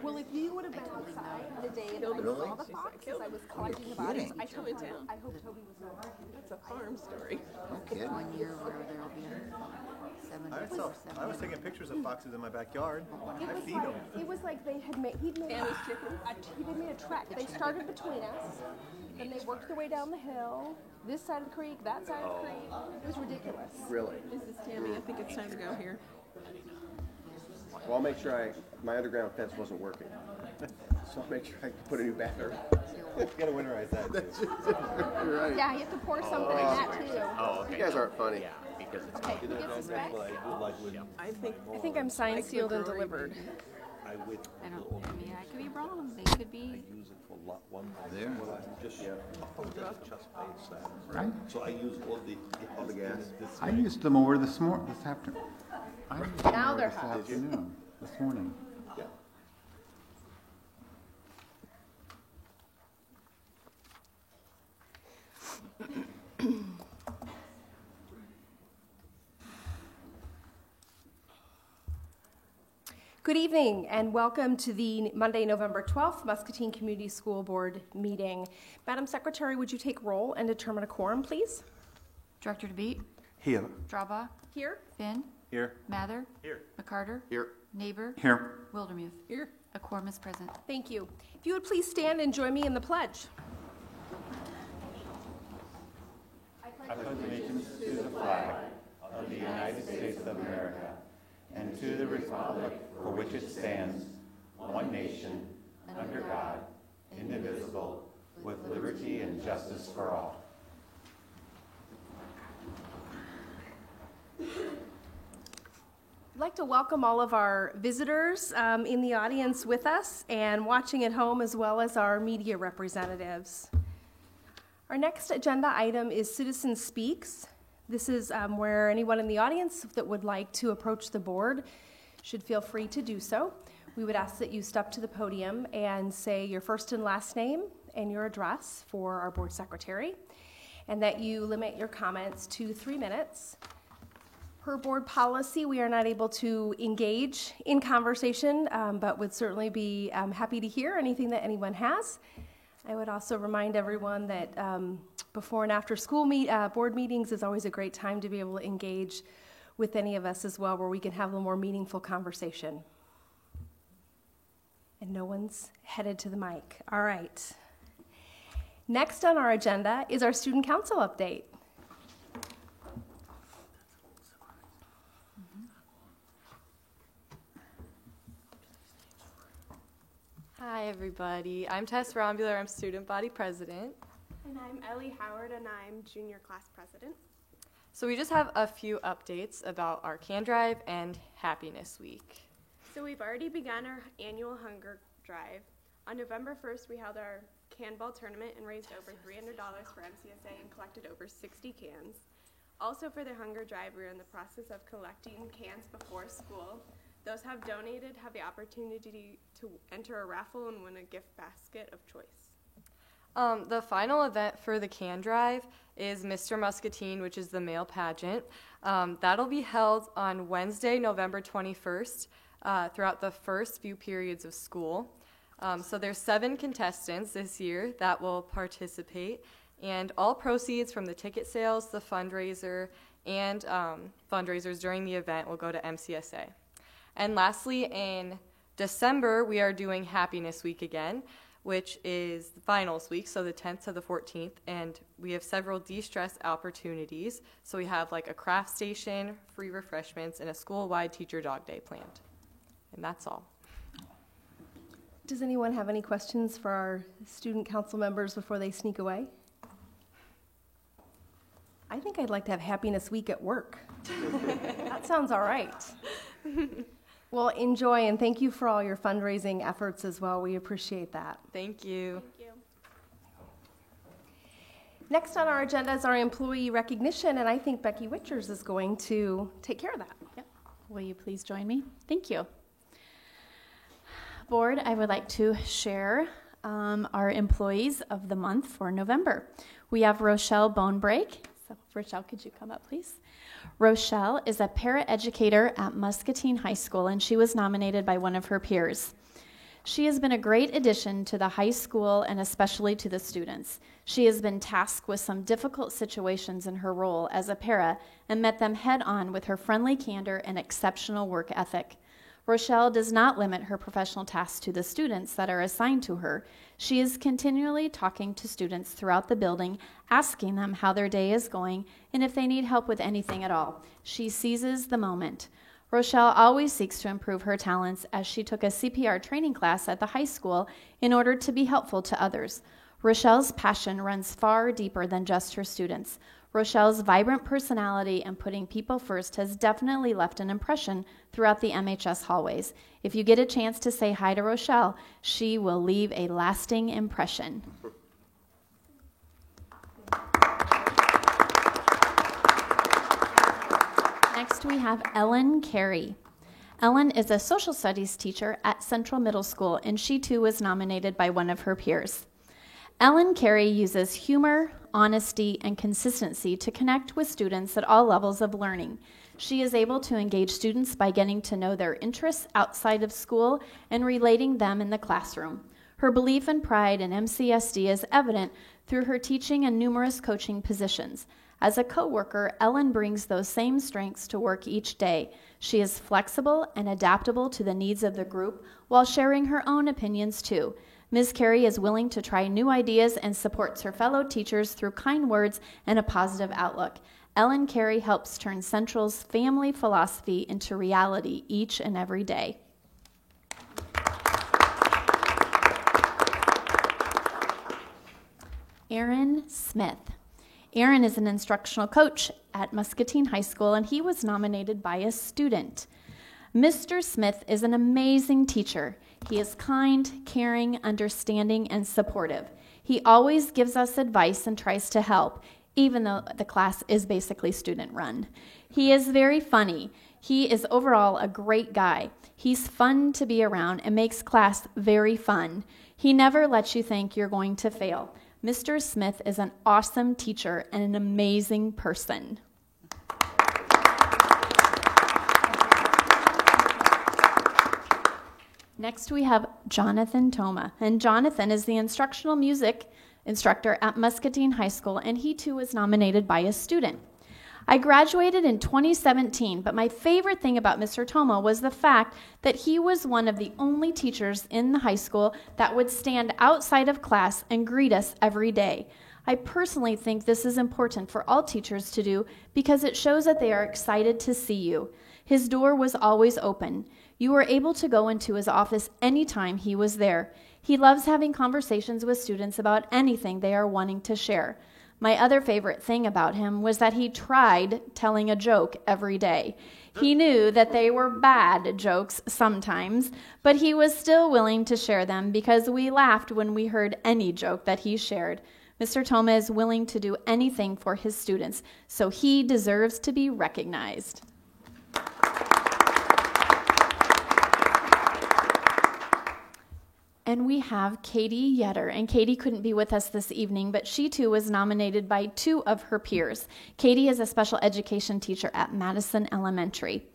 Well, if you would have been outside the day that I saw the fox as I was collecting the bodies, I hope Toby was not. That's a farm story. No kidding. 1 year where there will be 7 I was taking pictures of foxes in my backyard. I feed them. It was like they had made, he made a trek. They started between us, then they worked their way down the hill, this side of the creek, that side of the creek. It was ridiculous. Really? This is Tammy. I think it's time to go here. Well, I'll make sure my underground fence wasn't working. So I'll make sure I can put a new battery. You gotta winterize that too. You're right. Yeah, you have to pour something in that too. Oh, okay. You guys aren't funny. Yeah, because it's Okay, who gets the specs? I I think I'm signed, sealed, and delivered. I mean, I could be wrong. They could be. There. Right. So I use all the gas. I used them over this afternoon. Now they're hot. Afternoon, this morning. Yeah. Good evening and welcome to the Monday, November 12th Muscatine Community School Board meeting. Madam Secretary, would you take roll and determine a quorum, please? Director DeBeat, Here. Drawbaugh, Here. Finn, Here. Mather, Here. McCarter, Here. Neighbor, Here. Wildermuth. Here. A quorum is present. Thank you. If you would please stand and join me in the pledge. I pledge allegiance to the flag of the United States of America and to the republic for which it stands, one nation, under God, indivisible, with liberty and justice for all. I'd like to welcome all of our visitors in the audience with us and watching at home, as well as our media representatives. Our next agenda item is Citizen Speaks. This is where anyone in the audience that would like to approach the board should feel free to do so. We would ask that you step to the podium and say your first and last name and your address for our board secretary, and that you limit your comments to 3 minutes. Per board policy, we are not able to engage in conversation, but would certainly be happy to hear anything that anyone has. I would also remind everyone that before and after school board meetings is always a great time to be able to engage with any of us as well, where we can have a more meaningful conversation. And no one's headed to the mic. All right. Next on our agenda is our student council update. Hi, everybody. I'm Tess Rombuler. I'm student body president. And I'm Ellie Howard, and I'm junior class president. So we just have a few updates about our Can Drive and Happiness Week. So we've already begun our annual hunger drive. On November 1st, we held our can ball tournament and raised over $300 for MCSA and collected over 60 cans. Also for the hunger drive, we're in the process of collecting cans before school. Those have donated have the opportunity to enter a raffle and win a gift basket of choice. The final event for the Can Drive is Mr. Muscatine, which is the male pageant. That'll be held on Wednesday, November 21st, throughout the first few periods of school. So there's 7 contestants this year that will participate, and all proceeds from the ticket sales, the fundraiser, and fundraisers during the event will go to MCSA. And lastly, in December, we are doing Happiness Week again, which is the finals week, so the 10th to the 14th, and we have several de-stress opportunities. So we have like a craft station, free refreshments, and a school-wide teacher dog day planned. And that's all. Does anyone have any questions for our student council members before they sneak away? I think I'd like to have Happiness Week at work. That sounds all right. Well, enjoy, and thank you for all your fundraising efforts as well. We appreciate that. Thank you. Thank you. Next on our agenda is our employee recognition, and I think Becky Witchers is going to take care of that. Yep. Will you please join me? Thank you. Board, I would like to share our employees of the month for November. We have Rochelle Bonebreak. So, Rochelle, could you come up, please? Rochelle is a paraeducator at Muscatine High School, and she was nominated by one of her peers. She has been a great addition to the high school and especially to the students. She has been tasked with some difficult situations in her role as a para and met them head on with her friendly candor and exceptional work ethic. Rochelle does not limit her professional tasks to the students that are assigned to her. She is continually talking to students throughout the building, asking them how their day is going and if they need help with anything at all. She seizes the moment. Rochelle always seeks to improve her talents as she took a CPR training class at the high school in order to be helpful to others. Rochelle's passion runs far deeper than just her students. Rochelle's vibrant personality and putting people first has definitely left an impression throughout the MHS hallways. If you get a chance to say hi to Rochelle, she will leave a lasting impression. Next, we have Ellen Carey. Ellen is a social studies teacher at Central Middle School, and she too was nominated by one of her peers. Ellen Carey uses humor, honesty, and consistency to connect with students at all levels of learning. She is able to engage students by getting to know their interests outside of school and relating them in the classroom. Her belief and pride in MCSD is evident through her teaching and numerous coaching positions. As a coworker, Ellen brings those same strengths to work each day. She is flexible and adaptable to the needs of the group while sharing her own opinions too. Ms. Carey is willing to try new ideas and supports her fellow teachers through kind words and a positive outlook. Ellen Carey helps turn Central's family philosophy into reality each and every day. Aaron Smith. Aaron is an instructional coach at Muscatine High School, and he was nominated by a student. Mr. Smith is an amazing teacher. He is kind, caring, understanding, and supportive. He always gives us advice and tries to help, even though the class is basically student-run. He is very funny. He is overall a great guy. He's fun to be around and makes class very fun. He never lets you think you're going to fail. Mr. Smith is an awesome teacher and an amazing person. Next, we have Jonathan Toma, and Jonathan is the instructional music instructor at Muscatine High School, and he too was nominated by a student. I graduated in 2017, but my favorite thing about Mr. Toma was the fact that he was one of the only teachers in the high school that would stand outside of class and greet us every day. I personally think this is important for all teachers to do because it shows that they are excited to see you. His door was always open. You were able to go into his office anytime he was there. He loves having conversations with students about anything they are wanting to share. My other favorite thing about him was that he tried telling a joke every day. He knew that they were bad jokes sometimes, but he was still willing to share them because we laughed when we heard any joke that he shared. Mr. Toma is willing to do anything for his students, so he deserves to be recognized. And we have Katie Yetter, and Katie couldn't be with us this evening, but she too was nominated by two of her peers. Katie is a special education teacher at Madison Elementary.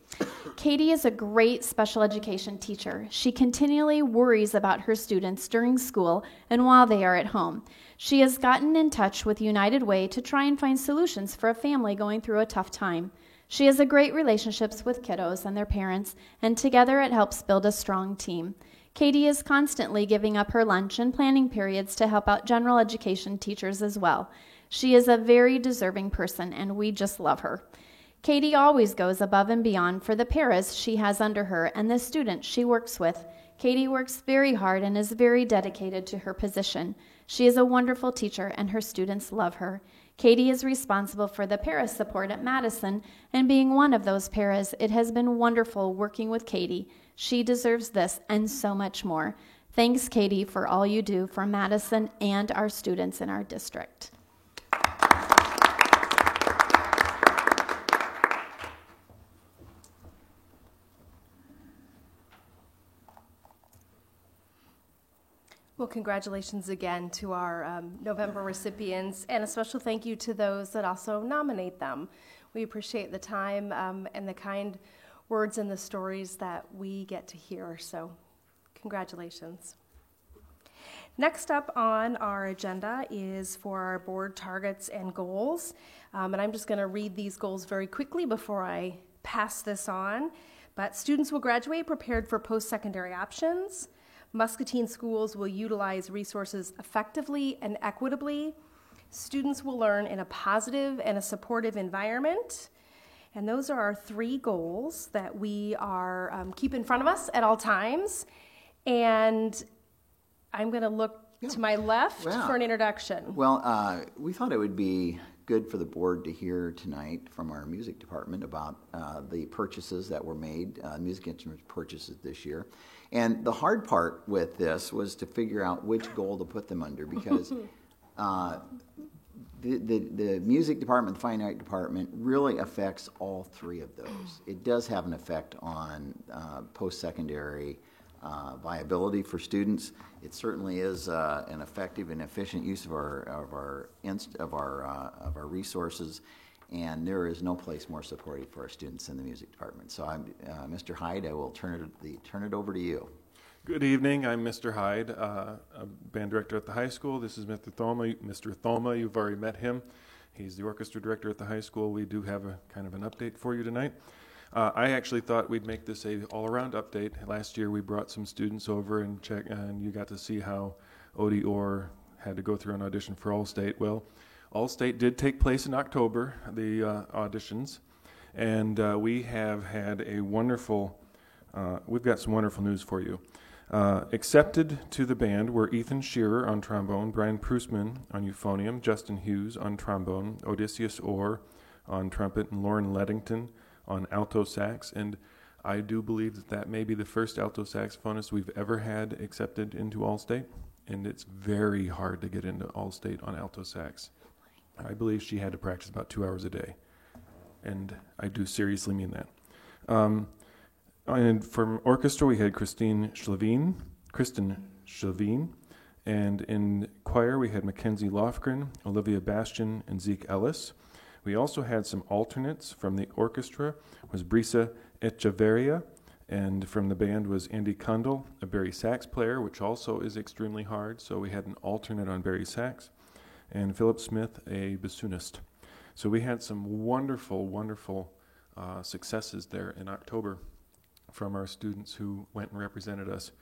Katie is a great special education teacher. She continually worries about her students during school and while they are at home. She has gotten in touch with United Way to try and find solutions for a family going through a tough time. She has a great relationships with kiddos and their parents, and together it helps build a strong team. Katie is constantly giving up her lunch and planning periods to help out general education teachers as well. She is a very deserving person, and we just love her. Katie always goes above and beyond for the paras she has under her and the students she works with. Katie works very hard and is very dedicated to her position. She is a wonderful teacher, and her students love her. Katie is responsible for the para support at Madison, and being one of those paras, it has been wonderful working with Katie. She deserves this and so much more. Thanks, Katie, for all you do for Madison and our students in our district. Well, congratulations again to our November recipients, and a special thank you to those that also nominate them. We appreciate the time and the kind words and the stories that we get to hear, so Congratulations. Next up on our agenda is for our board targets and goals. And I'm just going to read these goals very quickly before I pass this on. But students will graduate prepared for post-secondary options. Muscatine schools will utilize resources effectively and equitably. Students will learn in a positive and a supportive environment. And those are our 3 goals that we are keep in front of us at all times. And I'm going to look to my left for an introduction. Well, we thought it would be good for the board to hear tonight from our music department about the purchases that were made, music instrument purchases this year. And the hard part with this was to figure out which goal to put them under, because the music department, the fine art department really affects all 3 of those. It does have an effect on post-secondary viability for students. It certainly is an effective and efficient use of our resources, and there is no place more supportive for our students than the music department. So, Mr. Hyde, I will turn it over to you. Good evening. I'm Mr. Hyde, a band director at the high school. This is Mr. Thoma. Mr. Thoma, you've already met him. He's the orchestra director at the high school. We do have a kind of an update for you tonight. I actually thought we'd make this a all-around update. Last year we brought some students over and you got to see how Odie Orr had to go through an audition for All-State. Well, All-State did take place in October, the auditions, and we have had a wonderful, we've got some wonderful news for you. Accepted to the band were Ethan Shearer on trombone, Brian Prusman on euphonium, Justin Hughes on trombone, Odysseus Orr on trumpet, and Lauren Leddington on alto sax. And I do believe that may be the first alto saxophonist we've ever had accepted into All-State, and it's very hard to get into All-State on alto sax. I believe she had to practice about 2 hours a day, and I do seriously mean that. And from orchestra, we had Kristen Schlevin, and in choir, we had Mackenzie Lofgren, Olivia Bastian, and Zeke Ellis. We also had some alternates. From the orchestra was Brisa Echeverria, and from the band was Andy Kundal, a Barry sax player, which also is extremely hard, so we had an alternate on Barry sax, and Philip Smith, a bassoonist. So we had some wonderful, wonderful successes there in October from our students who went and represented us.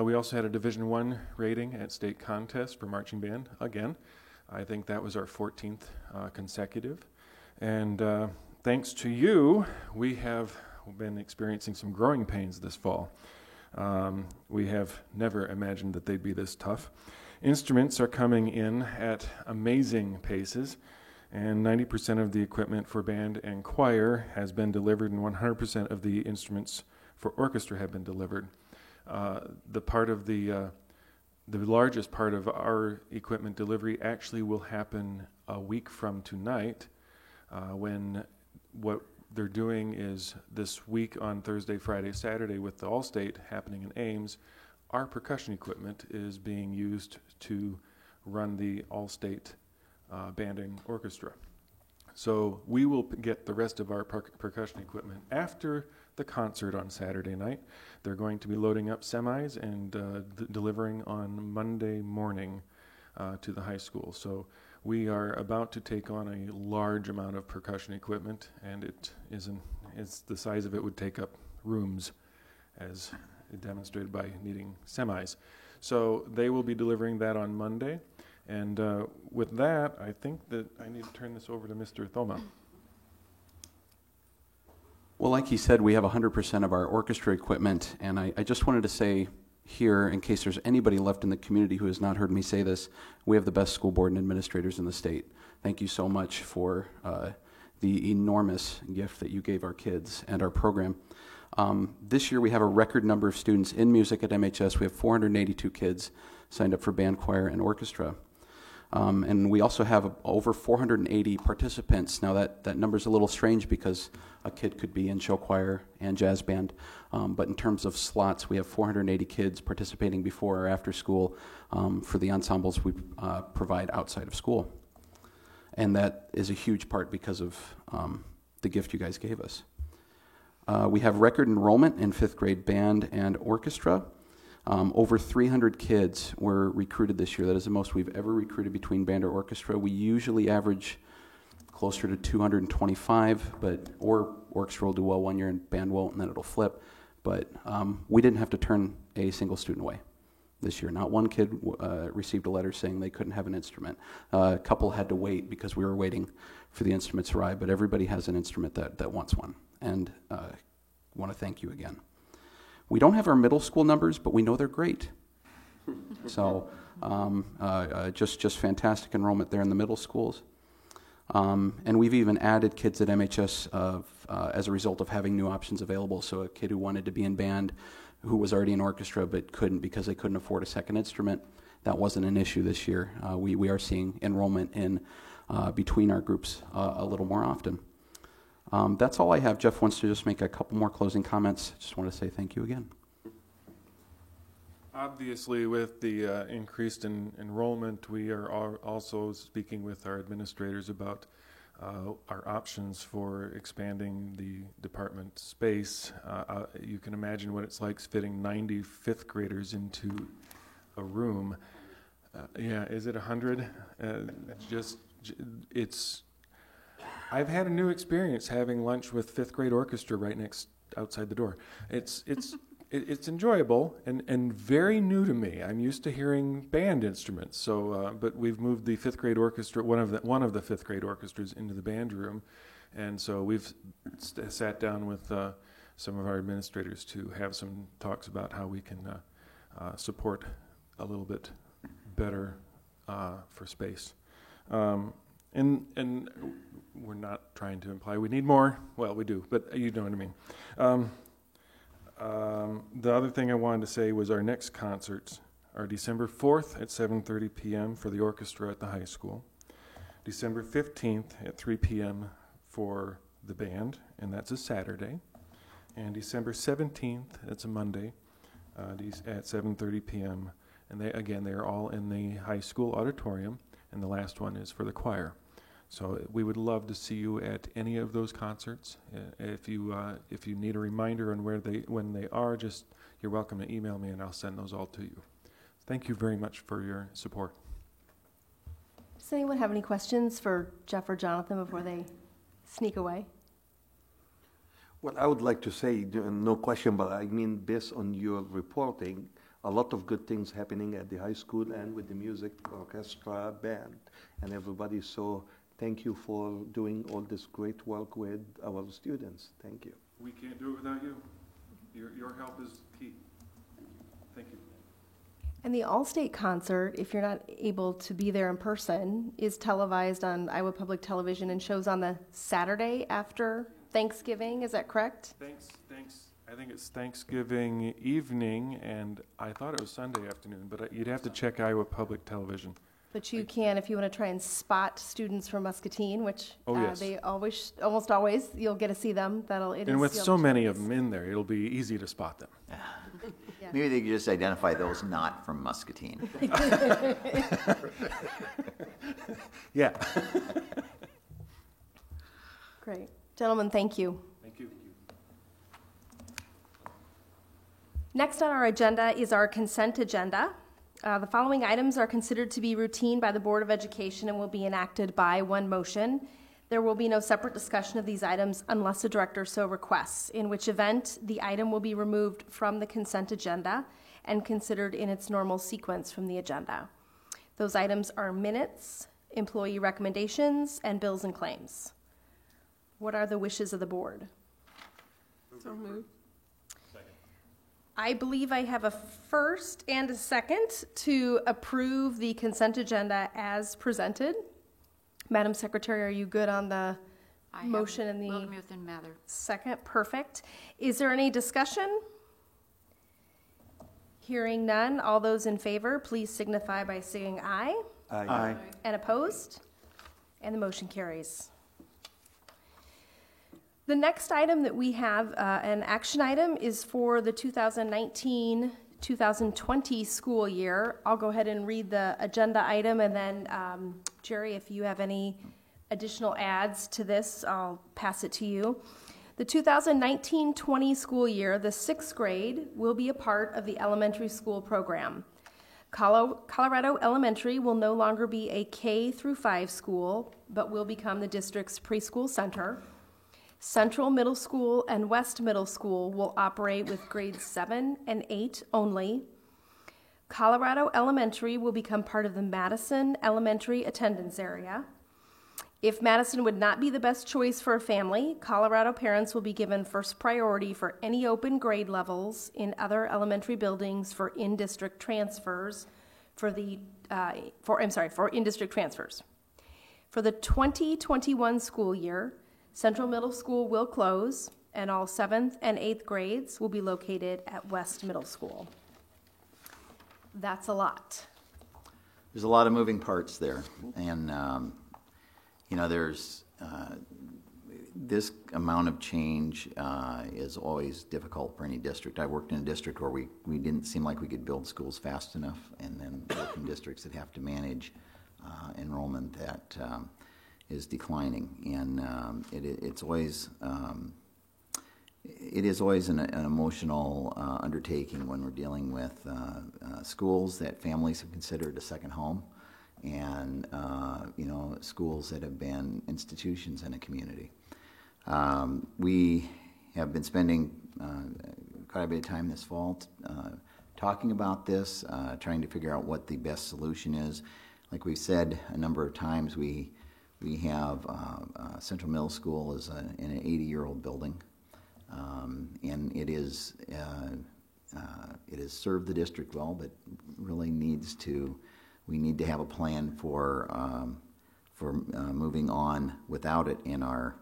We also had a Division I rating at state contest for marching band, again. I think that was our 14th consecutive. And thanks to you, we have been experiencing some growing pains this fall. We have never imagined that they'd be this tough. Instruments are coming in at amazing paces, and 90% of the equipment for band and choir has been delivered, and 100% of the instruments for orchestra have been delivered. The largest part of our equipment delivery actually will happen a week from tonight, when what they're doing is this week on Thursday, Friday, Saturday with the All-State happening in Ames, our percussion equipment is being used to run the All-State band and orchestra. So we will get the rest of our percussion equipment after the concert on Saturday night. They're going to be loading up semis and delivering on Monday morning to the high school. So we are about to take on a large amount of percussion equipment, and it's the size of it would take up rooms, as demonstrated by needing semis. So they will be delivering that on Monday. And with that, I think that I need to turn this over to Mr. Thoma. Well, like he said, we have 100% of our orchestra equipment, and I just wanted to say here, in case there's anybody left in the community who has not heard me say this, we have the best school board and administrators in the state. Thank you so much for the enormous gift that you gave our kids and our program. This year we have a record number of students in music at MHS. We have 482 kids signed up for band, choir, and orchestra. And we also have over 480 participants. Now that number's a little strange because a kid could be in show choir and jazz band, but in terms of slots, we have 480 kids participating before or after school for the ensembles we provide outside of school. And that is a huge part because of the gift you guys gave us. We have record enrollment in 5th grade band and orchestra. Over 300 kids were recruited this year. That is the most we've ever recruited between band or orchestra. We usually average closer to 225, or orchestra will do well one year and band won't, and then it'll flip. But we didn't have to turn a single student away this year. Not one kid received a letter saying they couldn't have an instrument. A couple had to wait because we were waiting for the instruments to arrive, but everybody has an instrument that wants one. And I want to thank you again. We don't have our middle school numbers, but we know they're great. So just fantastic enrollment there in the middle schools. And we've even added kids at MHS as a result of having new options available. So a kid who wanted to be in band, who was already in orchestra but couldn't because they couldn't afford a second instrument, that wasn't an issue this year. We are seeing enrollment in between our groups a little more often. That's all I have. Jeff wants to just make a couple more closing comments. Just want to say thank you again. Obviously, with the increased enrollment, we are also speaking with our administrators about our options for expanding the department space. You can imagine what it's like fitting 90 fifth graders into a room. Is it 100? I've had a new experience having lunch with fifth grade orchestra right outside the door. It's enjoyable and very new to me. I'm used to hearing band instruments. But we've moved the fifth grade orchestra, one of the fifth grade orchestras, into the band room, and so we've sat down with some of our administrators to have some talks about how we can support a little bit better for space. And we're not trying to imply we need more. Well, we do, but you know what I mean. The other thing I wanted to say was our next concerts are December 4th at 7:30 p.m. for the orchestra at the high school, December 15th at 3 p.m. for the band, and that's a Saturday, and December 17th, that's a Monday, at 7:30 p.m., and they are all in the high school auditorium, and the last one is for the choir. So we would love to see you at any of those concerts. If you need a reminder on when they are, you're welcome to email me and I'll send those all to you. Thank you very much for your support. Does anyone have any questions for Jeff or Jonathan before they sneak away? Well, I would like to say, no question, but I mean, based on your reporting, a lot of good things happening at the high school and with the music, orchestra, band, and everybody. So thank you for doing all this great work with our students. Thank you. We can't do it without you. Your help is key. Thank you. And the All-State concert, if you're not able to be there in person, is televised on Iowa Public Television and shows on the Saturday after Thanksgiving. Is that correct? Thanks. I think it's Thanksgiving evening, and I thought it was Sunday afternoon, but you'd have to check Iowa Public Television. But you can, if you want to try and spot students from Muscatine, which yes. they almost always, you'll get to see them. And with so many of them in there, it'll be easy to spot them. Yeah. Maybe they could just identify those not from Muscatine. Yeah. Great. Gentlemen, thank you. Thank you. Next on our agenda is our consent agenda. The following items are considered to be routine by the Board of Education and will be enacted by one motion. There will be no separate discussion of these items unless the director so requests, in which event the item will be removed from the consent agenda and considered in its normal sequence from the agenda. Those items are minutes, employee recommendations, and bills and claims. What are the wishes of the board? So moved. I believe I have a first and a second to approve the consent agenda as presented. Madam Secretary, are you good on the motion and the Wildermuth Mather. Second? Perfect. Is there any discussion? Hearing none, all those in favor, please signify by saying aye. Aye. And opposed? And the motion carries. The next item that we have, an action item, is for the 2019-2020 school year. I'll go ahead and read the agenda item, and then, Jerry, if you have any additional adds to this, I'll pass it to you. The 2019-20 school year, the sixth grade will be a part of the elementary school program. Colorado Elementary will no longer be a K through 5 school, but will become the district's preschool center. Central Middle School and West Middle School will operate with grades 7 and 8 only. Colorado Elementary will become part of the Madison Elementary attendance area. If Madison would not be the best choice for a family, Colorado parents will be given first priority for any open grade levels in other elementary buildings for in-district transfers for in-district transfers. For the 2021 school year, Central Middle School will close, and all 7th and 8th grades will be located at West Middle School. That's a lot. There's a lot of moving parts there, and there's this amount of change is always difficult for any district. I worked in a district where we didn't seem like we could build schools fast enough, and then work in districts that have to manage enrollment that is declining, and it's always it is always an emotional undertaking when we're dealing with schools that families have considered a second home, and schools that have been institutions in a community. We have been spending quite a bit of time this fall talking about this, trying to figure out what the best solution is. Like we said a number of times, we have Central Middle School is in an 80-year-old building, and it has served the district well, but really we need to have a plan for moving on without it in our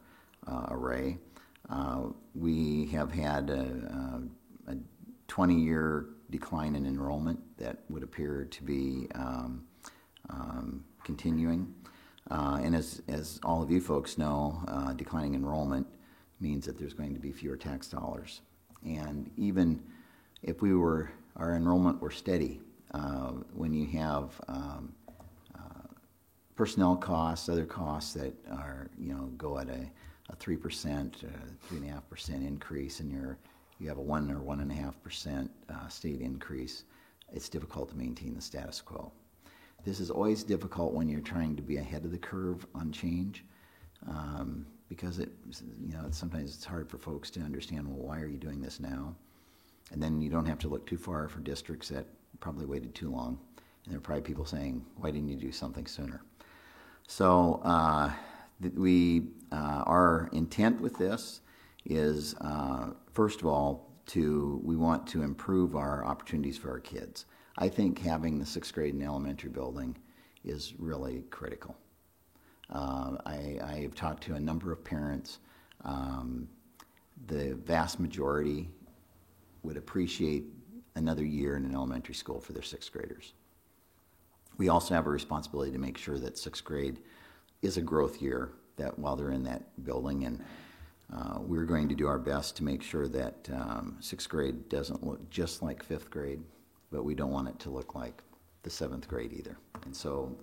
array. We have had a 20-year decline in enrollment that would appear to be continuing. And as all of you folks know, declining enrollment means that there's going to be fewer tax dollars. And even if our enrollment were steady, when you have personnel costs, other costs that are, go at a 3%, 3.5% increase, and you have a 1 or 1.5% state increase, it's difficult to maintain the status quo. This is always difficult when you're trying to be ahead of the curve on change, because sometimes it's hard for folks to understand, well, why are you doing this now? And then you don't have to look too far for districts that probably waited too long, and there are probably people saying, why didn't you do something sooner? So our intent with this is, first of all, we want to improve our opportunities for our kids. I think having the 6th grade in the elementary building is really critical. I have talked to a number of parents. The vast majority would appreciate another year in an elementary school for their 6th graders. We also have a responsibility to make sure that 6th grade is a growth year that while they're in that building, and we're going to do our best to make sure that 6th grade doesn't look just like 5th grade, but we don't want it to look like the 7th grade either. And so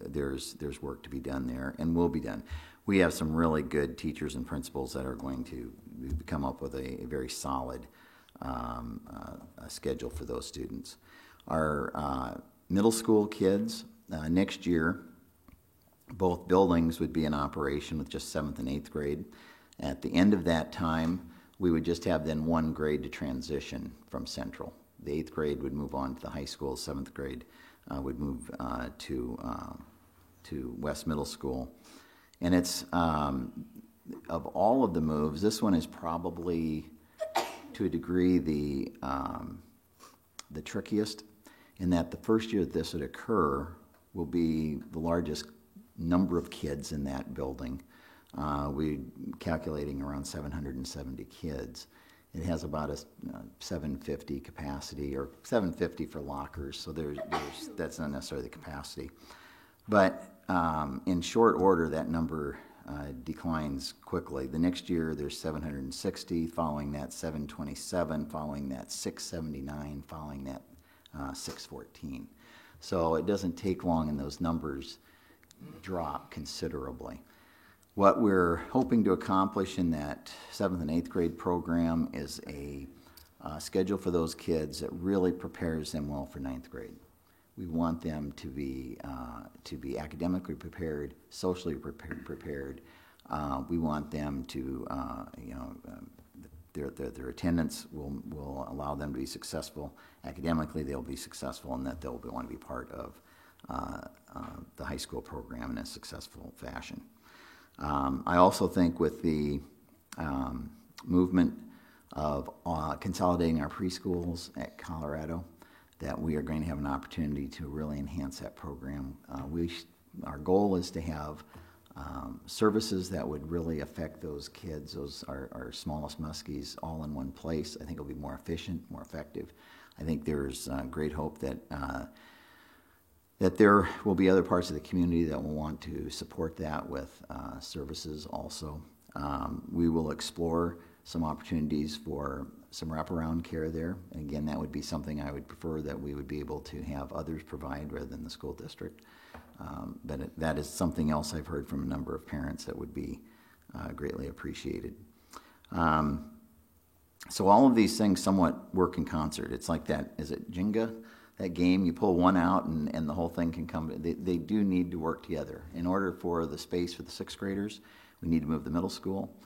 there's work to be done there, and will be done. We have some really good teachers and principals that are going to come up with a very solid schedule for those students. Our middle school kids, next year, both buildings would be in operation with just 7th and 8th grade. At the end of that time, we would just have then one grade to transition from Central. The 8th grade would move on to the high school. 7th grade would move to West Middle School. And it's, of all of the moves, this one is probably, to a degree, the trickiest, in that the first year that this would occur will be the largest number of kids in that building. We're calculating around 770 kids. It has about a 750 capacity, or 750 for lockers, so that's not necessarily the capacity. But in short order, that number declines quickly. The next year, there's 760, following that 727, following that 679, following that 614. So it doesn't take long, and those numbers drop considerably. What we're hoping to accomplish in that 7th and 8th grade program is a schedule for those kids that really prepares them well for 9th grade. We want them to be academically prepared, socially prepared. We want them to, their attendance will allow them to be successful. Academically, they'll be successful, and that they'll want to be part of the high school program in a successful fashion. I also think with the movement of consolidating our preschools at Colorado, that we are going to have an opportunity to really enhance that program. Our goal is to have services that would really affect those kids, our smallest muskies, all in one place. I think it'll be more efficient, more effective. I think there's great hope that there will be other parts of the community that will want to support that with services also. We will explore some opportunities for some wraparound care there. And again, that would be something I would prefer that we would be able to have others provide rather than the school district. But that is something else I've heard from a number of parents that would be greatly appreciated. So all of these things somewhat work in concert. It's like that, is it Jenga? That game, you pull one out and the whole thing can come. They do need to work together. In order for the space for the 6th graders, we need to move the middle school.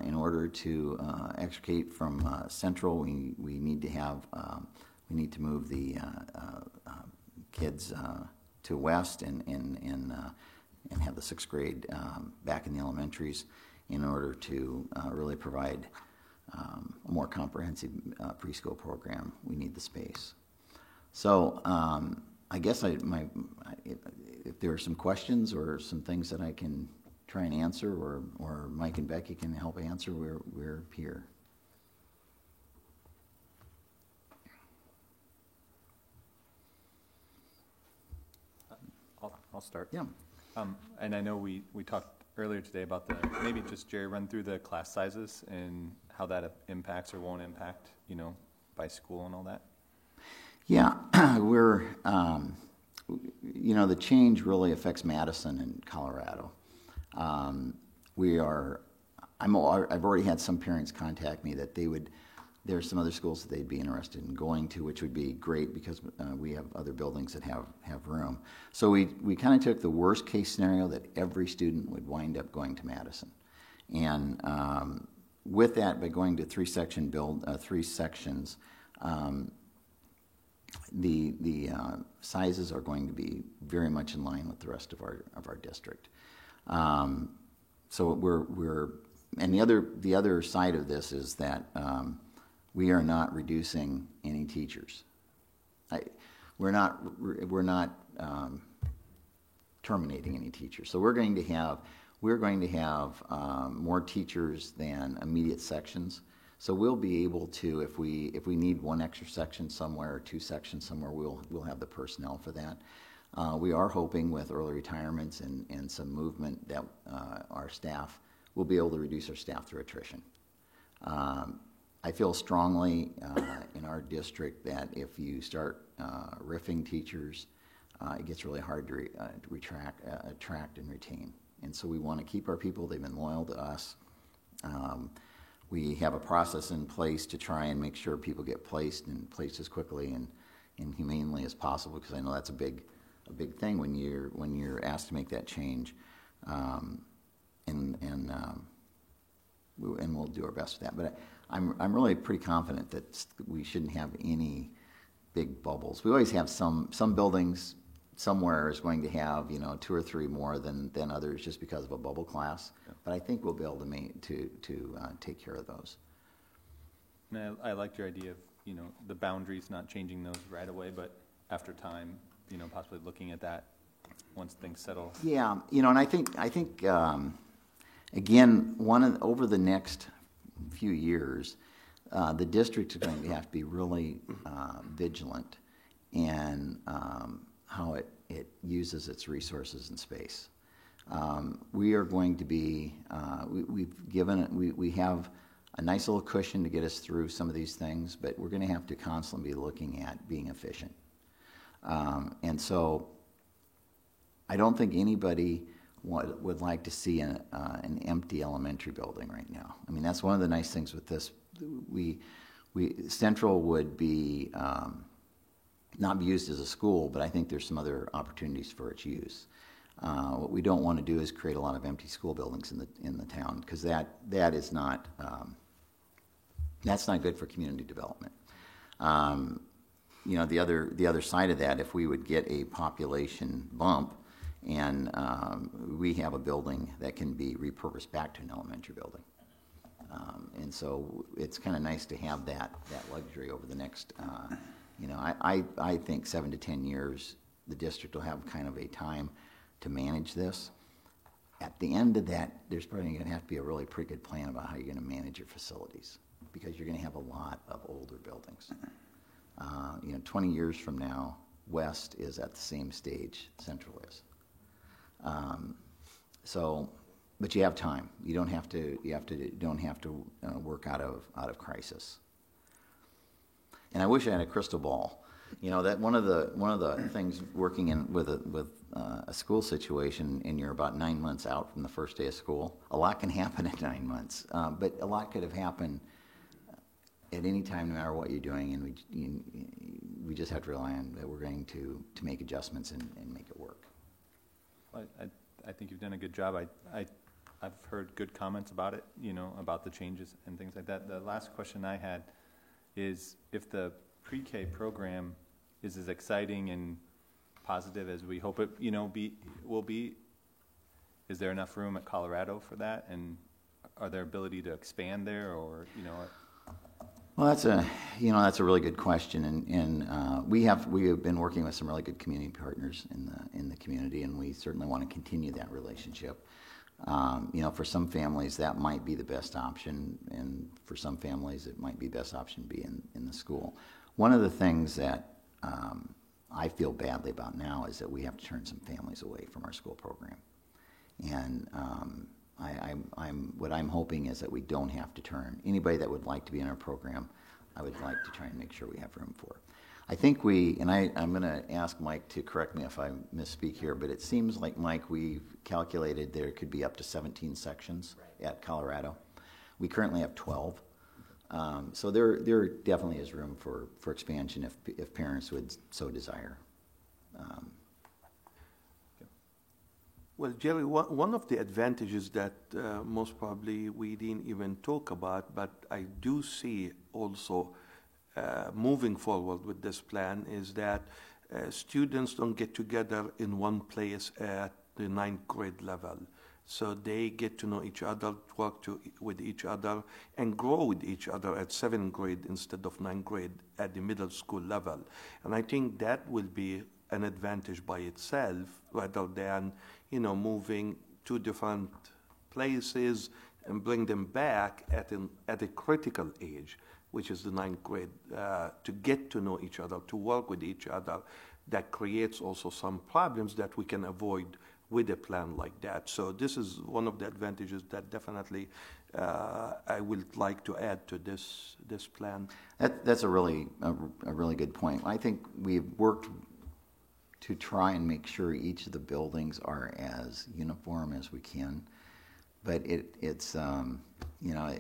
In order to extricate from Central, we need to move the kids to West and have the 6th grade back in the elementaries in order to really provide a more comprehensive preschool program. We need the space. So I guess if there are some questions or some things that I can try and answer, or Mike and Becky can help answer, we're here. I'll start. Yeah. And I know we talked earlier today about maybe just Jerry run through the class sizes and how that impacts or won't impact, by school and all that. Yeah, we're, the change really affects Madison and Colorado. I've already had some parents contact me that there are some other schools that they'd be interested in going to, which would be great because we have other buildings that have room. So we kind of took the worst case scenario that every student would wind up going to Madison. And with that, by going to three sections, the sizes are going to be very much in line with the rest of our district. So and the other side of this is that we are not reducing any teachers. We're not terminating any teachers. So we're going to have more teachers than immediate sections. So we'll be able to, if we need one extra section somewhere or two sections somewhere, we'll have the personnel for that. We are hoping with early retirements and some movement that our staff will be able to reduce our staff through attrition. I feel strongly in our district that if you start riffing teachers, it gets really hard to attract and retain. And so we want to keep our people. They've been loyal to us. We have a process in place to try and make sure people get placed as quickly and humanely as possible, because I know that's a big thing when you're asked to make that change, and we'll do our best with that. But I'm really pretty confident that we shouldn't have any big bubbles. We always have some buildings somewhere is going to have 2 or 3 more than others just because of a bubble class. Yeah. But I think we'll be able to take care of those. And I liked your idea of the boundaries, not changing those right away, but after time, possibly looking at that once things settle. Yeah, and I think again, over the next few years, the district is going to have to be really vigilant in how it uses its resources and space. We are going to be, we have a nice little cushion to get us through some of these things, but we're going to have to constantly be looking at being efficient. And so I don't think anybody would like to see an empty elementary building right now. I mean, that's one of the nice things with this. Central would be not be used as a school, but I think there's some other opportunities for its use. What we don't want to do is create a lot of empty school buildings in the town, because that is not that's not good for community development. You know, the other side of that, if we would get a population bump and we have a building that can be repurposed back to an elementary building. And so it's kind of nice to have that luxury over the next, you know, I think 7 to 10 years, the district will have kind of a time to manage this. At the end of that, there's probably going to have to be a really pretty good plan about how you're going to manage your facilities, because you're going to have a lot of older buildings. You know, 20 years from now, West is at the same stage Central is. But you have time. You don't have to work out of crisis. And I wish I had a crystal ball. You know, that one of the things working with a school situation, and you're about 9 months out from the first day of school. A lot can happen in 9 months, but a lot could have happened at any time, no matter what you're doing. And we just have to rely on that we're going to make adjustments and make it work. I think you've done a good job. I've heard good comments about it, you know, about the changes and things like that. The last question I had is, if the pre-K program is as exciting and positive as we hope it, you know, will be, is there enough room at Colorado for that? And are there ability to expand there, or, you know? Well, that's a really good question, and we have been working with some really good community partners in the community, and we certainly want to continue that relationship. You know, for some families that might be the best option, and for some families it might be best option to be in the school. One of the things that I feel badly about now is that we have to turn some families away from our school program, and what I'm hoping is that we don't have to turn anybody that would like to be in our program. I would like to try and make sure we have room for. I think I'm going to ask Mike to correct me if I misspeak here, but it seems like, Mike, we've calculated there could be up to 17 sections at Colorado. We currently have 12. So there definitely is room for expansion if parents would so desire. Well, Jerry, one of the advantages that most probably we didn't even talk about, but I do see also moving forward with this plan, is that students don't get together in one place at the 9th grade level. So they get to know each other, work with each other, and grow with each other at 7th grade instead of 9th grade at the middle school level. And I think that will be an advantage by itself, rather than, you know, moving to different places and bring them back at a critical age, which is the 9th grade, to get to know each other, to work with each other. That creates also some problems that we can avoid with a plan like that. So this is one of the advantages that definitely I would like to add to this plan. That's a really good point. I think we've worked to try and make sure each of the buildings are as uniform as we can, but it's you know,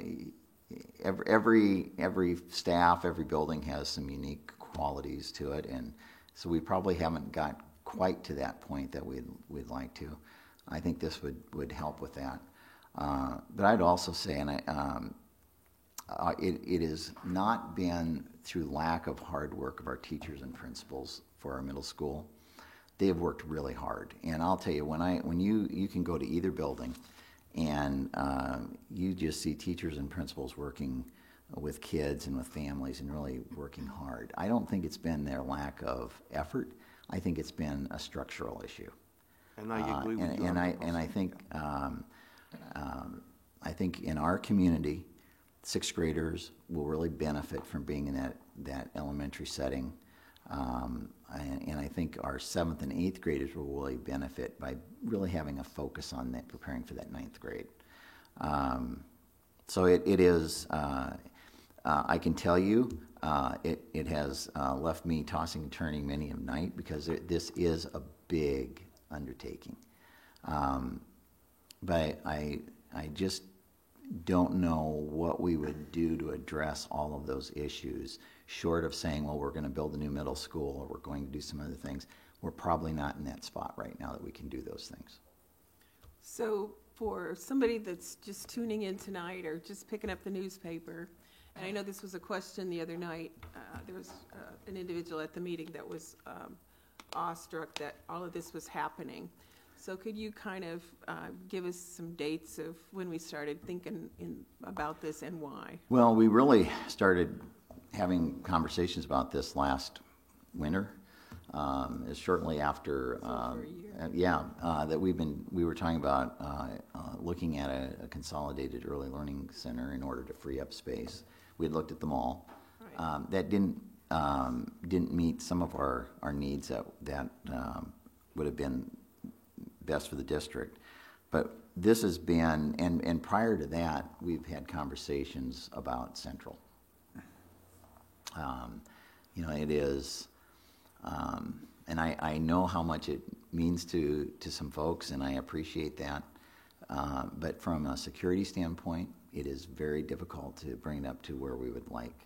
every staff, every building has some unique qualities to it, and so we probably haven't got quite to that point that we'd like to. I think this would help with that. But I'd also say, and it has not been through lack of hard work of our teachers and principals for our middle school. They have worked really hard, and I'll tell you, when you can go to either building, and you just see teachers and principals working with kids and with families and really working hard. I don't think it's been their lack of effort. I think it's been a structural issue. And I agree with you. And I think in our community, 6th graders will really benefit from being in that elementary setting. And I think our 7th and 8th graders will really benefit by really having a focus on that, preparing for that 9th grade. So it is, I can tell you, it has left me tossing and turning many a night, because this is a big undertaking. but I just don't know what we would do to address all of those issues, short of saying, well, we're going to build a new middle school or we're going to do some other things. We're probably not in that spot right now that we can do those things. So for somebody that's just tuning in tonight or just picking up the newspaper, and I know this was a question the other night, there was an individual at the meeting that was awestruck that all of this was happening. So could you kind of give us some dates of when we started thinking about this and why? Well, we really started having conversations about this last winter. Shortly after, that we were talking about looking at a consolidated early learning center in order to free up space. We had looked at them all. Right. That didn't meet some of our needs that would have been best for the district. But this has been, and prior to that, we've had conversations about Central. It is, and I know how much it means to some folks, and I appreciate that. But from a security standpoint, it is very difficult to bring it up to where we would like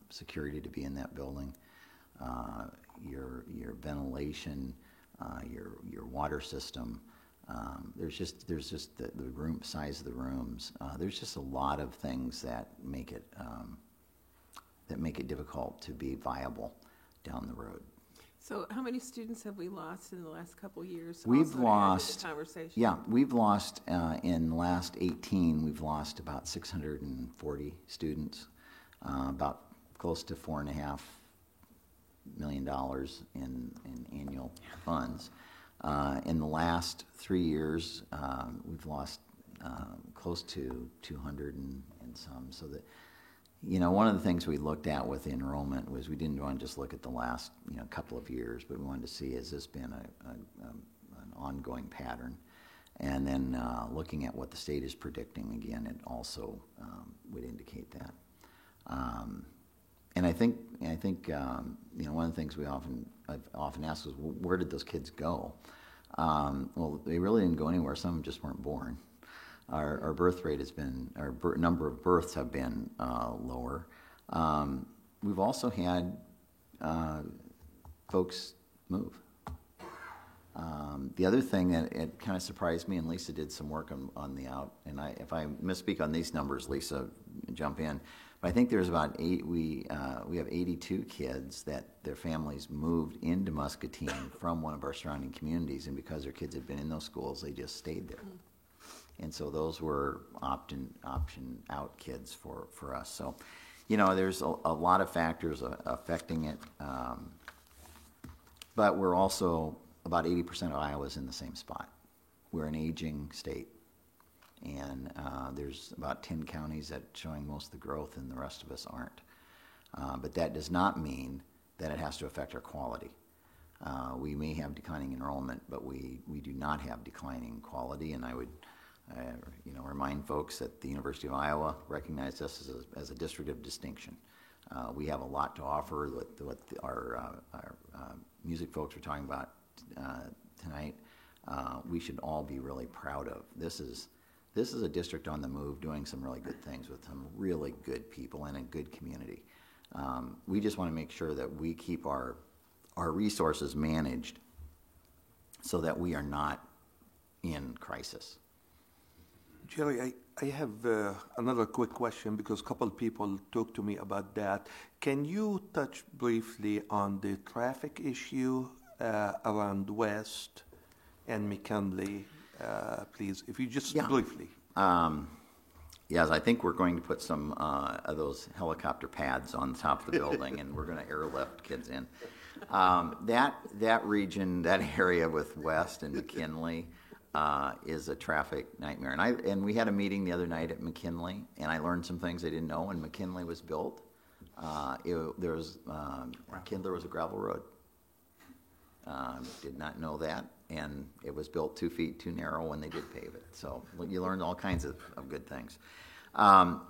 security to be in that building. Your ventilation, your water system. There's just the room size of the rooms. There's just a lot of things that make it difficult to be viable down the road. So how many students have we lost in the last couple of years? We've lost, we've lost in the last 18, we've lost about 640 students, about close to $4.5 million in annual funds. In the last 3 years, we've lost close to 200 and some. So that, one of the things we looked at with the enrollment was we didn't want to just look at the last couple of years, but we wanted to see, has this been an ongoing pattern? And then looking at what the state is predicting, again, it also would indicate that. And I think one of the things I've often asked is, well, where did those kids go? Well, they really didn't go anywhere. Some of them just weren't born. Our birth rate has been, number of births have been lower. We've also had folks move. The other thing that it kind of surprised me, and Lisa did some work on the out, and if I misspeak on these numbers, Lisa, jump in. But I think there's about we have 82 kids that their families moved into Muscatine from one of our surrounding communities, and because their kids had been in those schools, they just stayed there. And so those were option out kids for us. So, there's a lot of factors affecting it. But we're also, about 80% of Iowa is in the same spot. We're an aging state. And there's about 10 counties that are showing most of the growth, and the rest of us aren't. But that does not mean that it has to affect our quality. We may have declining enrollment, but we do not have declining quality, and I would remind folks that the University of Iowa recognized us as a district of distinction. We have a lot to offer. What our music folks were talking about tonight, we should all be really proud of. This is a district on the move doing some really good things with some really good people and a good community. We just want to make sure that we keep our resources managed so that we are not in crisis. Jerry, I have another quick question because a couple of people talked to me about that. Can you touch briefly on the traffic issue around West and McKinley, please? If you just briefly. Yes, I think we're going to put some of those helicopter pads on top of the building, and we're going to airlift kids in. That region, that area with West and McKinley, is a traffic nightmare. And we had a meeting the other night at McKinley, and I learned some things I didn't know. When McKinley was built, there was a gravel road. Did not know that, and it was built 2 feet too narrow when they did pave it. So you learned all kinds of good things.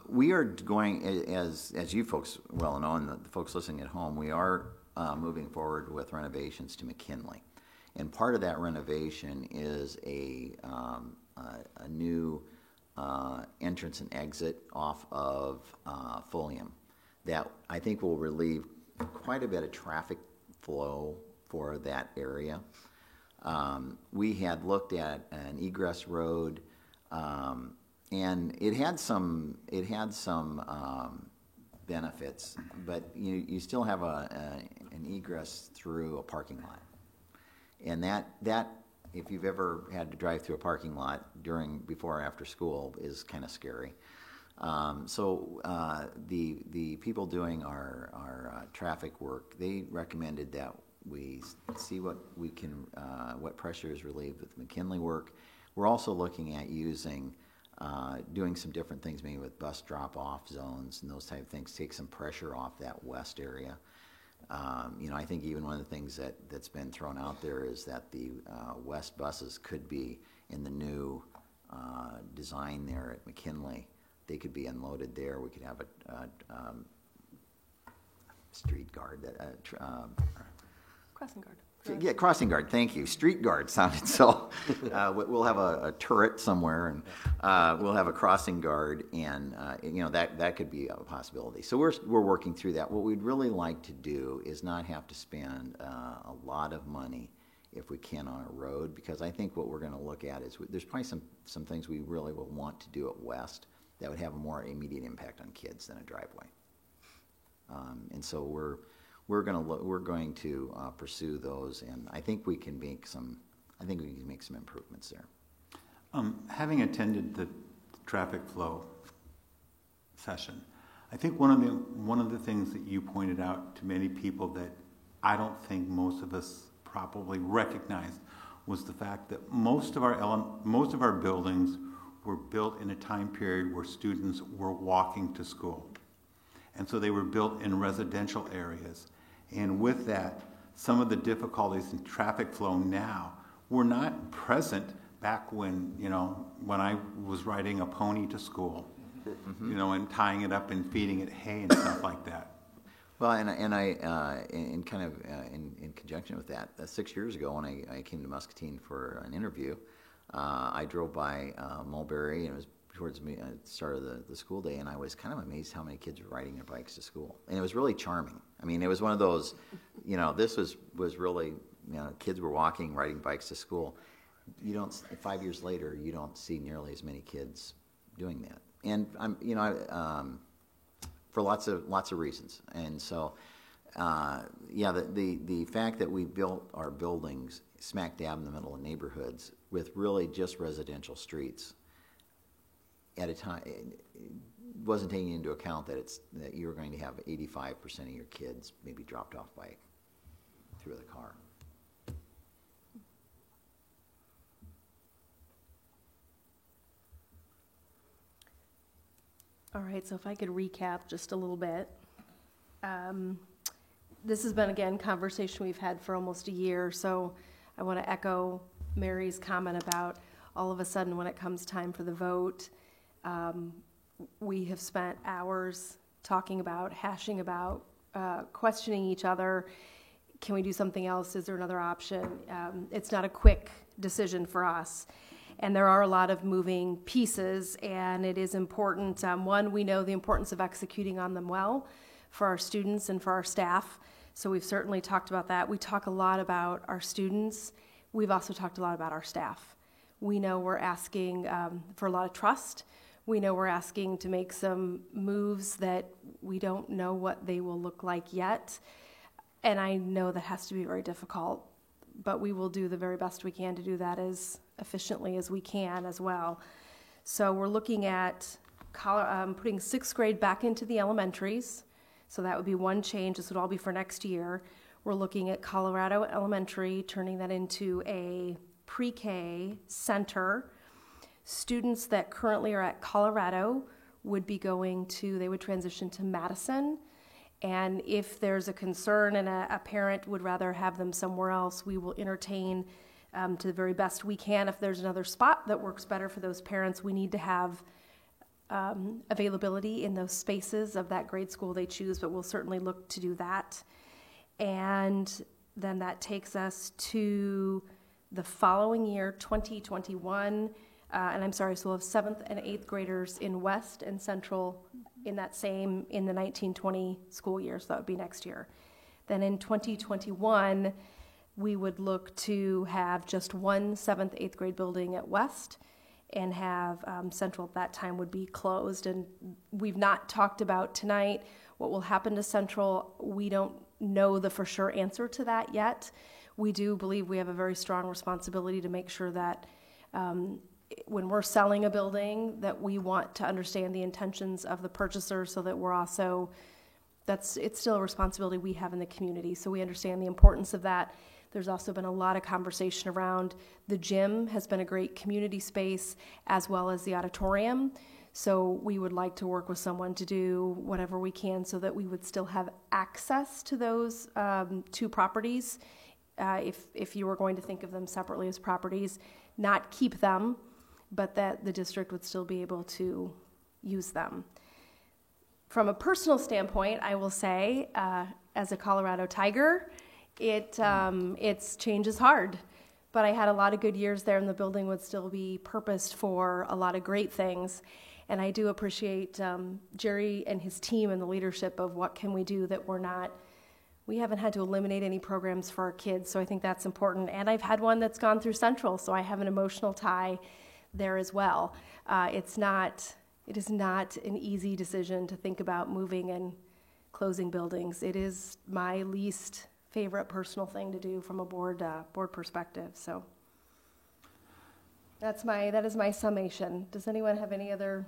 We are going, as you folks well know, and the folks listening at home, we are moving forward with renovations to McKinley. And part of that renovation is a new entrance and exit off of Fulham that I think will relieve quite a bit of traffic flow for that area. We had looked at an egress road, and it had some benefits, but you still have an egress through a parking lot, and that if you've ever had to drive through a parking lot before or after school is kind of scary. So the people doing our traffic work, they recommended that we see what pressure is relieved with McKinley work. We're also looking at doing some different things, maybe with bus drop-off zones and those type of things, take some pressure off that west area. I think even one of the things that's been thrown out there is that the west buses could be in the new design there at McKinley. They could be unloaded there. We could have a street guard, Crossing guard. Yeah, crossing guard. Thank you. Street guard sounded so. We'll have a turret somewhere, and we'll have a crossing guard, and that could be a possibility. So we're working through that. What we'd really like to do is not have to spend a lot of money if we can on a road, because I think what we're going to look at is there's probably some things we really will want to do at West that would have a more immediate impact on kids than a driveway. And so we're going to pursue those, and I think we can make some improvements there. Having attended the traffic flow session, I think one of the things that you pointed out to many people that I don't think most of us probably recognized was the fact that most of our buildings were built in a time period where students were walking to school. And so they were built in residential areas. And with that, some of the difficulties in traffic flow now were not present back when I was riding a pony to school, and tying it up and feeding it hay and stuff like that. Well, and I in conjunction with that, 6 years ago when I came to Muscatine for an interview, I drove by Mulberry, and it was towards the start of the school day, and I was kind of amazed how many kids were riding their bikes to school, and it was really charming. I mean, it was one of those, this was really, kids were riding bikes to school. 5 years later, you don't see nearly as many kids doing that, and for lots of reasons. And so, the fact that we built our buildings smack dab in the middle of neighborhoods with really just residential streets at a time, it wasn't taking into account that you were going to have 85% of your kids maybe dropped off through the car. All right, so if I could recap just a little bit. This has been, again, conversation we've had for almost a year, so I want to echo Mary's comment about all of a sudden when it comes time for the vote, we have spent hours talking about, hashing about, questioning each other. Can we do something else? Is there another option? It's not a quick decision for us. And there are a lot of moving pieces, and it is important. One, we know the importance of executing on them well for our students and for our staff. So we've certainly talked about that. We talk a lot about our students. We've also talked a lot about our staff. We know we're asking for a lot of trust. We know we're asking to make some moves that we don't know what they will look like yet. And I know that has to be very difficult, but we will do the very best we can to do that as efficiently as we can as well. So we're looking at putting sixth grade back into the elementaries. So that would be one change. This would all be for next year. We're looking at Colorado Elementary, turning that into a pre-K center. Students that currently are at Colorado would transition to Madison. And if there's a concern and a parent would rather have them somewhere else, we will entertain to the very best we can. If there's another spot that works better for those parents, we need to have availability in those spaces of that grade school they choose, but we'll certainly look to do that. And then that takes us to the following year, 2021. And I'm sorry, so we'll have 7th and 8th graders in West and Central in the 1920 school year, so that would be next year. Then in 2021, we would look to have just one 7th, 8th grade building at West, and have Central at that time would be closed. And we've not talked about tonight what will happen to Central. We don't know the for sure answer to that yet. We do believe we have a very strong responsibility to make sure that when we're selling a building, that we want to understand the intentions of the purchaser, so that we're also, it's still a responsibility we have in the community. So we understand the importance of that. There's also been a lot of conversation around the gym has been a great community space, as well as the auditorium. So we would like to work with someone to do whatever we can so that we would still have access to those two properties. If you were going to think of them separately as properties, not keep them, but that the district would still be able to use them. From a personal standpoint, I will say, as a Colorado Tiger, it's change is hard, but I had a lot of good years there, and the building would still be purposed for a lot of great things. And I do appreciate Jerry and his team and the leadership of what can we do that we haven't had to eliminate any programs for our kids, so I think that's important. And I've had one that's gone through Central, so I have an emotional tie there as well. It is not an easy decision to think about moving and closing buildings. It is my least favorite personal thing to do from a board perspective. So that is my summation. Does anyone have any other?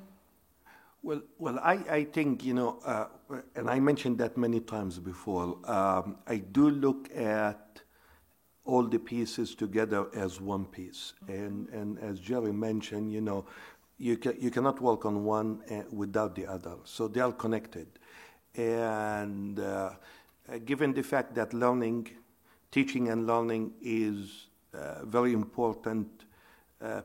Well, I think, and I mentioned that many times before, I do look at all the pieces together as one piece. And as Jerry mentioned, you cannot work on one without the other. So they are connected. And given the fact that teaching and learning is a very important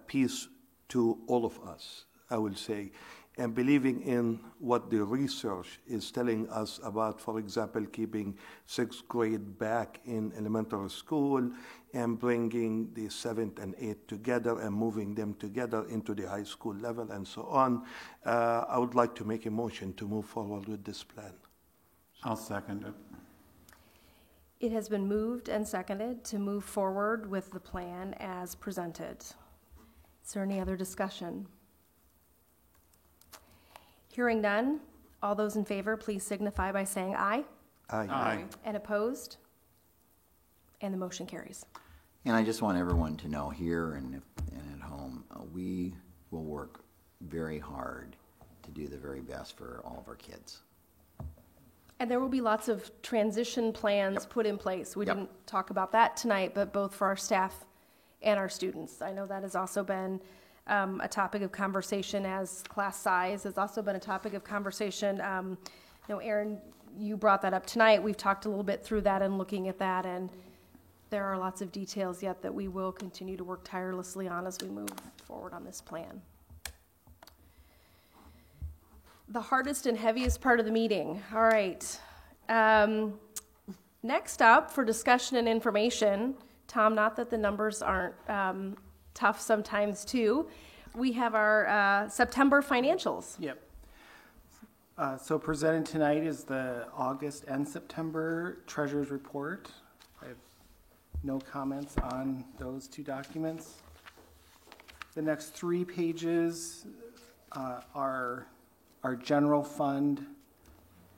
piece to all of us, I will say, and believing in what the research is telling us about, for example, keeping 6th grade back in elementary school and bringing the 7th and 8th together and moving them together into the high school level and so on, I would like to make a motion to move forward with this plan. I'll second it. It has been moved and seconded to move forward with the plan as presented. Is there any other discussion? Hearing none, all those in favor, please signify by saying aye. Aye. Aye. And opposed? And the motion carries. And I just want everyone to know here and at home, we will work very hard to do the very best for all of our kids. And there will be lots of transition plans put in place. We didn't talk about that tonight, but both for our staff and our students. I know that has also been a topic of conversation, as class size has also been a topic of conversation. Aaron, you brought that up tonight. We've talked a little bit through that and looking at that, and there are lots of details yet that we will continue to work tirelessly on as we move forward on this plan. The hardest and heaviest part of the meeting. All right. Next up for discussion and information, Tom, not that the numbers aren't tough sometimes too, we have our September financials. Yep. So presented tonight is the August and September Treasurer's Report. I have no comments on those two documents. The next 3 pages are our general fund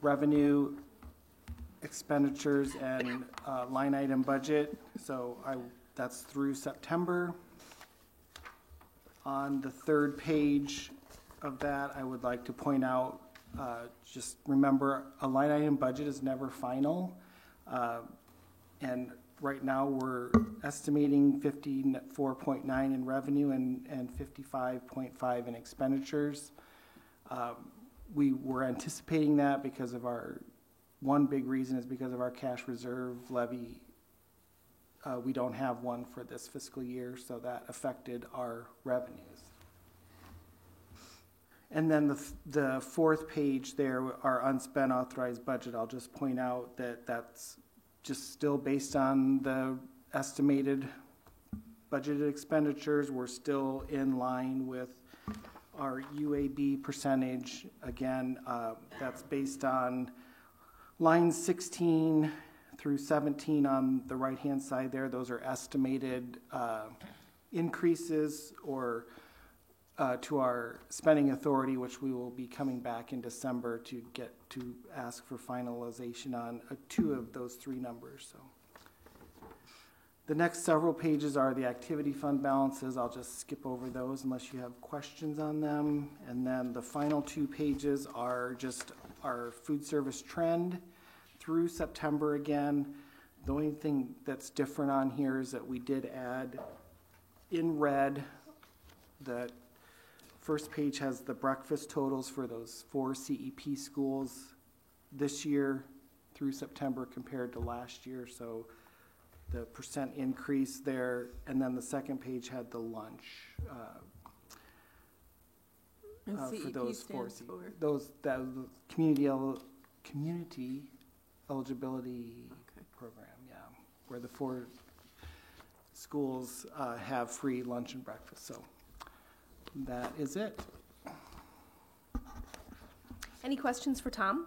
revenue, expenditures, and line item budget. So that's through September. On the 3rd page of that, I would like to point out, just remember, a line item budget is never final. And right now we're estimating 54.9 in revenue and 55.5 in expenditures. We were anticipating that because of one big reason is because of our cash reserve levy. We don't have one for this fiscal year, so that affected our revenues. And then the 4th page there, our unspent authorized budget, I'll just point out that that's just still based on the estimated budgeted expenditures, we're still in line with our UAB percentage. Again, that's based on line 16 through 17 on the right-hand side there. Those are estimated increases or to our spending authority, which we will be coming back in December to get to ask for finalization on 2 of those 3 numbers. So the next several pages are the activity fund balances. I'll just skip over those unless you have questions on them. And then the final 2 pages are just our food service trend through September again. The only thing that's different on here is that we did add in red, the first page has the breakfast totals for those 4 CEP schools this year through September compared to last year. So the percent increase there, and then the second page had the lunch for those 4 CEP. Those that community eligibility program, yeah, where the 4 schools have free lunch and breakfast. So that is it. Any questions for Tom?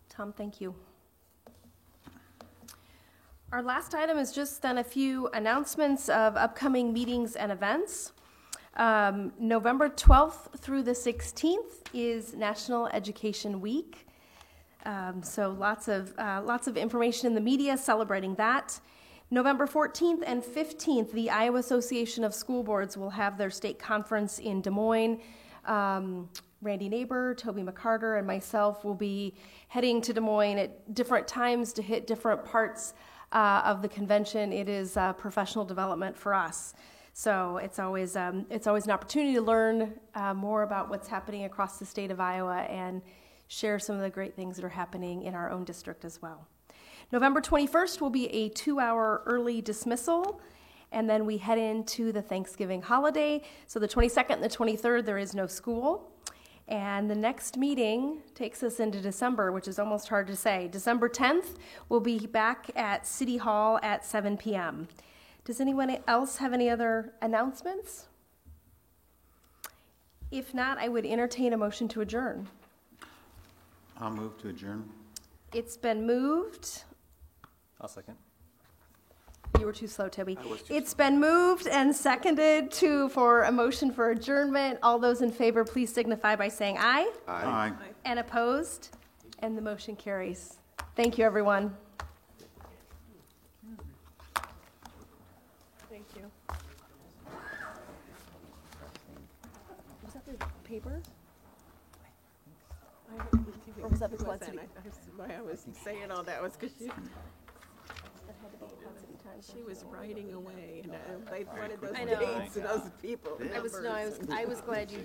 Tom, thank you. Our last item is just then a few announcements of upcoming meetings and events. November 12th through the 16th is National Education Week. So lots of information in the media celebrating that. November 14th and 15th, the Iowa Association of School Boards will have their state conference in Des Moines. Randy Neighbor, Toby McCarter, and myself will be heading to Des Moines at different times to hit different parts of the convention. It is professional development for us. So it's always an opportunity to learn more about what's happening across the state of Iowa and share some of the great things that are happening in our own district as well. November 21st will be a 2-hour early dismissal, and then we head into the Thanksgiving holiday. So the 22nd and the 23rd, there is no school. And the next meeting takes us into December, which is almost hard to say. December 10th, we'll be back at City Hall at 7 p.m. Does anyone else have any other announcements? If not, I would entertain a motion to adjourn. I'll move to adjourn. It's been moved. I'll second. You were too slow, Toby. It's been moved and seconded for a motion for adjournment. All those in favor, please signify by saying aye. Aye. And opposed? And the motion carries. Thank you, everyone. Thank you. Was that the paper? Or was that the Quad City? Why I was saying all that was because she was writing away, and they wanted those dates and those people. I was glad you did.